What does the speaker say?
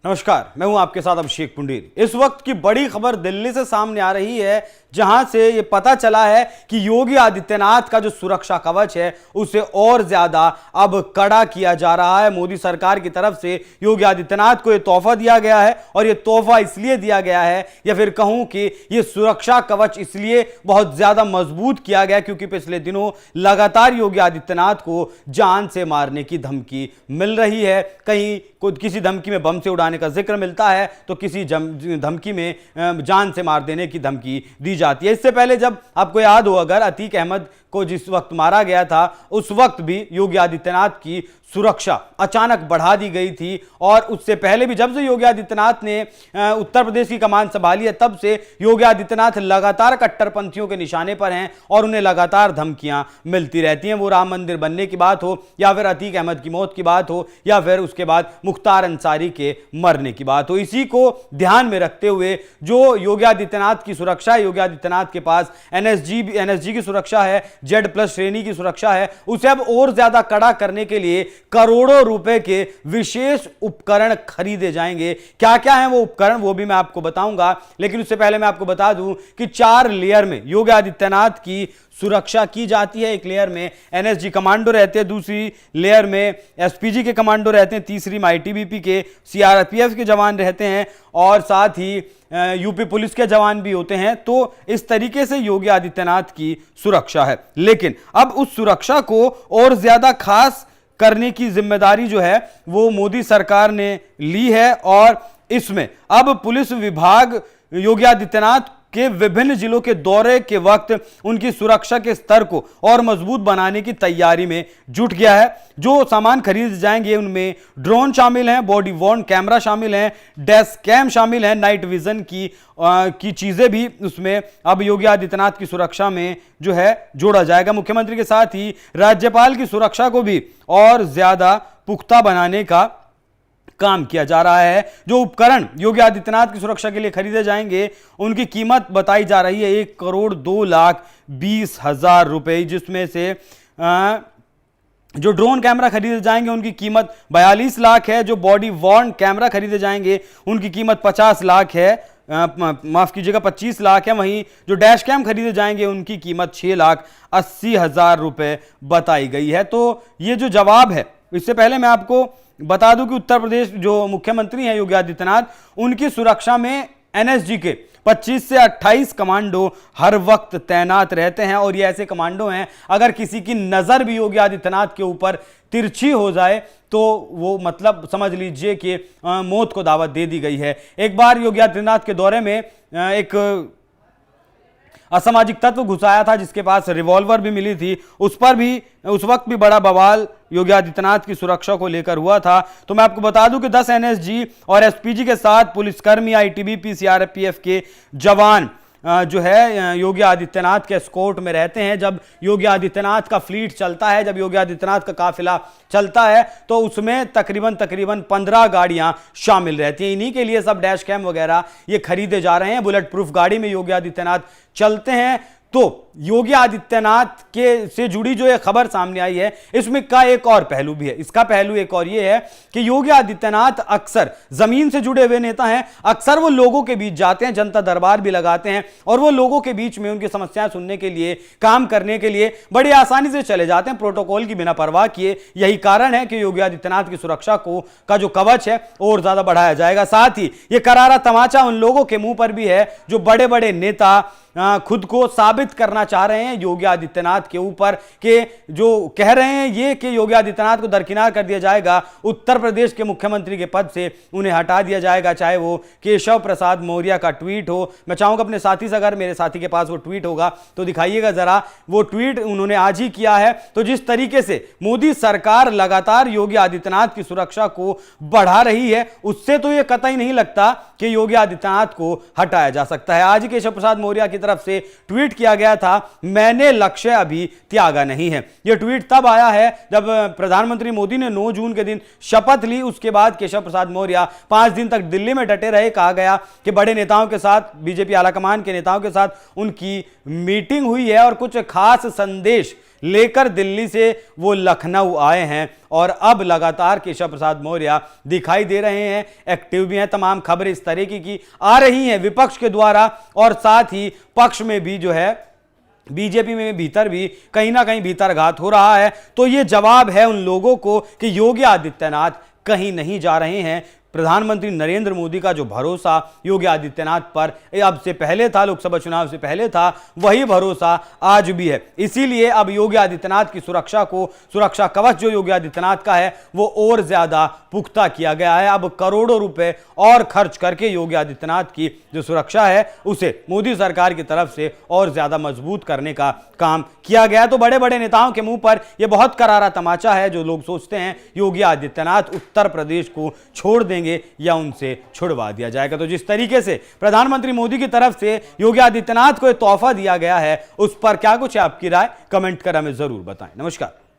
नमस्कार, मैं हूं आपके साथ अभिषेक पुंडीर। इस वक्त की बड़ी खबर दिल्ली से सामने आ रही है, जहां से ये पता चला है कि योगी आदित्यनाथ का जो सुरक्षा कवच है उसे और ज्यादा अब कड़ा किया जा रहा है। मोदी सरकार की तरफ से योगी आदित्यनाथ को यह तोहफा दिया गया है, और यह तोहफा इसलिए दिया गया है, या फिर कहूं कि यह सुरक्षा कवच इसलिए बहुत ज्यादा मजबूत किया गया क्योंकि पिछले दिनों लगातार योगी आदित्यनाथ को जान से मारने की धमकी मिल रही है। कहीं किसी धमकी में बम से उड़ाने का जिक्र मिलता है, तो किसी धमकी में जान से मार देने की धमकी दी जाती है। इससे पहले जब आपको याद हो, अगर अतीक अहमद को जिस वक्त मारा गया था, उस वक्त भी योगी आदित्यनाथ की सुरक्षा अचानक बढ़ा दी गई थी। और उससे पहले भी जब से योगी आदित्यनाथ ने उत्तर प्रदेश की कमान संभाली है, तब से योगी आदित्यनाथ लगातार कट्टरपंथियों के निशाने पर हैं और उन्हें लगातार धमकियां मिलती रहती हैं। वो राम मंदिर बनने की बात हो, या फिर अतीक अहमद की मौत की बात हो, या फिर उसके बाद मुख्तार अंसारी के मरने की बात हो। इसी को ध्यान में रखते हुए जो योगी आदित्यनाथ की सुरक्षा है, योगी आदित्यनाथ के पास एनएसजी की सुरक्षा है, Z+ श्रेणी की सुरक्षा है, उसे अब और ज्यादा कड़ा करने के लिए करोड़ों रुपए के विशेष उपकरण खरीदे जाएंगे। क्या क्या है वो उपकरण, वो भी मैं आपको बताऊंगा। लेकिन उससे पहले मैं आपको बता दूं कि 4 लेयर में योगी आदित्यनाथ की सुरक्षा की जाती है। एक लेयर में एनएसजी कमांडो रहते हैं, दूसरी लेयर में एसपीजी के कमांडो रहते हैं, तीसरी में आईटीबीपी के, सीआरपीएफ के जवान रहते हैं, और साथ ही यूपी पुलिस के जवान भी होते हैं। तो इस तरीके से योगी आदित्यनाथ की सुरक्षा है। लेकिन अब उस सुरक्षा को और ज्यादा खास करने की जिम्मेदारी जो है वो मोदी सरकार ने ली है, और इसमें अब पुलिस विभाग योगी आदित्यनाथ के विभिन्न जिलों के दौरे के वक्त उनकी सुरक्षा के स्तर को और मजबूत बनाने की तैयारी में जुट गया है। जो सामान खरीदे जाएंगे उनमें ड्रोन शामिल हैं, बॉडी वॉर्न कैमरा शामिल हैं, डेस्क कैम शामिल हैं, नाइट विजन की चीजें भी उसमें अब योगी आदित्यनाथ की सुरक्षा में जो है जोड़ा जाएगा। मुख्यमंत्री के साथ ही राज्यपाल की सुरक्षा को भी और ज्यादा पुख्ता बनाने का काम किया जा रहा है। जो उपकरण योगी आदित्यनाथ की सुरक्षा के लिए खरीदे जाएंगे उनकी कीमत बताई जा रही है 1,02,20,000 रुपए, जिसमें से जो ड्रोन कैमरा खरीदे जाएंगे उनकी कीमत 42 लाख है, जो बॉडी वॉर्न कैमरा खरीदे जाएंगे उनकी कीमत 50 लाख है, माफ कीजिएगा 25 लाख है। वहीं जो डैश कैम खरीदे जाएंगे उनकी कीमत 6,80,000 रुपए बताई गई है। तो ये जो जवाब है, इससे पहले मैं आपको बता दूं कि उत्तर प्रदेश जो मुख्यमंत्री हैं योगी आदित्यनाथ, उनकी सुरक्षा में एनएसजी के 25 से 28 कमांडो हर वक्त तैनात रहते हैं। और ये ऐसे कमांडो हैं, अगर किसी की नजर भी योगी आदित्यनाथ के ऊपर तिरछी हो जाए तो वो मतलब समझ लीजिए कि मौत को दावत दे दी गई है। एक बार योगी आदित्यनाथ के दौरे में एक असामाजिक तत्व घुसाया था, जिसके पास रिवॉल्वर भी मिली थी। उस वक्त भी बड़ा बवाल योगी आदित्यनाथ की सुरक्षा को लेकर हुआ था। तो मैं आपको बता दूं कि 10 एनएसजी और एसपीजी के साथ पुलिसकर्मी, आईटीबीपी, सीआरपीएफ के जवान जो है योगी आदित्यनाथ के एस्कॉर्ट में रहते हैं। जब योगी आदित्यनाथ का फ्लीट चलता है, जब योगी आदित्यनाथ का काफिला चलता है, तो उसमें तकरीबन 15 गाड़ियां शामिल रहती हैं। इन्हीं के लिए सब डैश कैम वगैरह ये खरीदे जा रहे हैं। बुलेट प्रूफ गाड़ी में योगी आदित्यनाथ चलते हैं। तो योगी आदित्यनाथ के से जुड़ी जो ये खबर सामने आई है, इसमें का एक और पहलू भी है। इसका पहलू एक और ये है कि योगी आदित्यनाथ अक्सर जमीन से जुड़े हुए नेता हैं, अक्सर वो लोगों के बीच जाते हैं, जनता दरबार भी लगाते हैं, और वो लोगों के बीच में उनकी समस्याएं सुनने के लिए, काम करने के लिए बड़ी आसानी से चले जाते हैं, प्रोटोकॉल की बिना परवाह किए। यही कारण है कि योगी आदित्यनाथ की सुरक्षा का जो कवच है और ज्यादा बढ़ाया जाएगा। साथ ही ये करारा तमाचा उन लोगों के मुंह पर भी है जो बड़े बड़े नेता खुद को साबित करना चाह रहे हैं योगी आदित्यनाथ के ऊपर, के जो कह रहे हैं ये कि योगी आदित्यनाथ को दरकिनार कर दिया जाएगा, उत्तर प्रदेश के मुख्यमंत्री के पद से उन्हें हटा दिया जाएगा, चाहे वो केशव प्रसाद मौर्य का ट्वीट हो। मैं चाहूंगा अपने साथी से, अगर मेरे साथी के पास वो ट्वीट होगा तो दिखाइएगा जरा। वो ट्वीट उन्होंने आज ही किया है। तो जिस तरीके से मोदी सरकार लगातार योगी आदित्यनाथ की सुरक्षा को बढ़ा रही है, उससे तो यह कतई नहीं लगता कि योगी आदित्यनाथ को हटाया जा सकता है। आज ही केशव प्रसाद मौर्य की तरफ से ट्वीट किया गया था था, मैंने लक्ष्य अभी त्यागा नहीं है। यह ट्वीट तब आया है जब प्रधानमंत्री मोदी ने 9 जून के दिन शपथ ली। उसके बाद केशव प्रसाद मौर्य 5 दिन तक दिल्ली में डटे रहे। कहा गया कि बड़े नेताओं के साथ, बीजेपी आलाकमान के नेताओं के साथ उनकी मीटिंग हुई है और कुछ खास संदेश लेकर दिल्ली से वो लखनऊ आए हैं और अब लगातार केशव प्रसाद मौर्य दिखाई दे रहे हैं, एक्टिव भी हैं। तमाम खबरें इस तरीके की आ रही हैं विपक्ष के द्वारा और साथ ही पक्ष में भी जो है बीजेपी में भीतर भी कहीं ना कहीं भीतरघात हो रहा है। तो ये जवाब है उन लोगों को कि योगी आदित्यनाथ कहीं नहीं जा रहे हैं। प्रधानमंत्री नरेंद्र मोदी का जो भरोसा योगी आदित्यनाथ पर अब से पहले था, लोकसभा चुनाव से पहले था, वही भरोसा आज भी है। इसीलिए अब योगी आदित्यनाथ की सुरक्षा को, सुरक्षा कवच जो योगी आदित्यनाथ का है वो और ज्यादा पुख्ता किया गया है। अब करोड़ों रुपए और खर्च करके योगी आदित्यनाथ की जो सुरक्षा है उसे मोदी सरकार की तरफ से और ज्यादा मजबूत करने का काम किया गया। तो बड़े बड़े नेताओं के मुंह पर यह बहुत करारा तमाचा है। जो लोग सोचते हैं योगी आदित्यनाथ उत्तर प्रदेश को छोड़ देंगे या उनसे छुड़वा दिया जाएगा, तो जिस तरीके से प्रधानमंत्री मोदी की तरफ से योगी आदित्यनाथ को यह तोहफा दिया गया है उस पर क्या कुछ है आपकी राय, कमेंट कर हमें जरूर बताएं। नमस्कार।